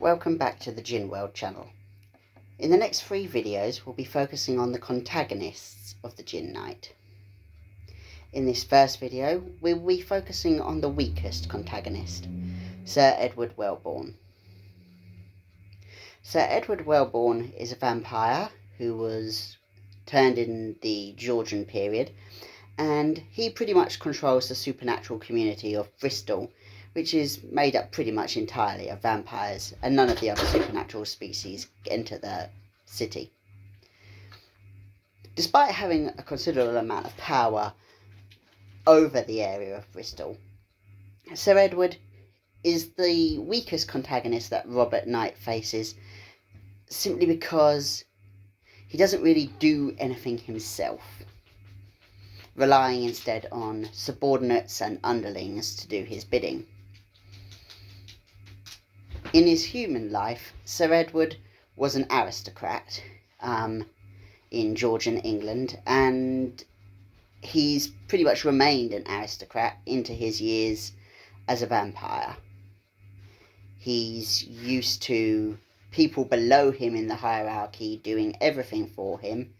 Welcome back to the Jinn World channel. In the next 3 videos we'll be focusing on the contagonists of the Jinn Knight. In this first video we'll be focusing on the weakest contagonist, Sir Edward Welbourne. Sir Edward Welbourne is a vampire who was turned in the Georgian period, and he pretty much controls the supernatural community of Bristol, which is made up pretty much entirely of vampires, and none of the other supernatural species enter the city. Despite having a considerable amount of power over the area of Bristol, Sir Edward is the weakest contagonist that Robert Knight faces, simply because he doesn't really do anything himself, relying instead on subordinates and underlings to do his bidding. In his human life, Sir Edward was an aristocrat in Georgian England, and he's pretty much remained an aristocrat into his years as a vampire. He's used to people below him in the hierarchy doing everything for him,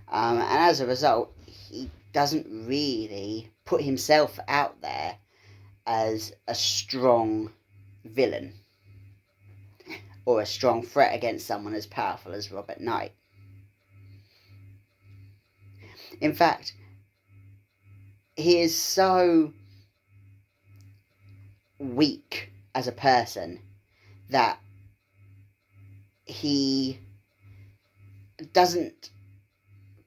and as a result, he doesn't really put himself out there as a strong villain or a strong threat against someone as powerful as Robert Knight. In fact, he is so weak as a person that he doesn't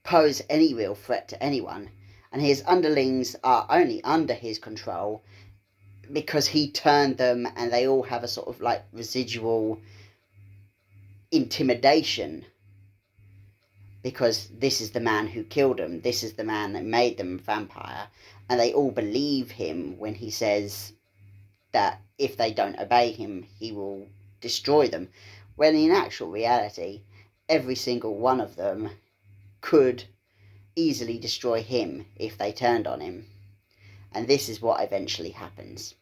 pose any real threat to anyone, and his underlings are only under his control because he turned them, and they all have a sort of like residual intimidation, because this is the man who killed them, this is the man that made them a vampire, and they all believe him when he says that if they don't obey him he will destroy them, when in actual reality every single one of them could easily destroy him if they turned on him. And this is what eventually happens.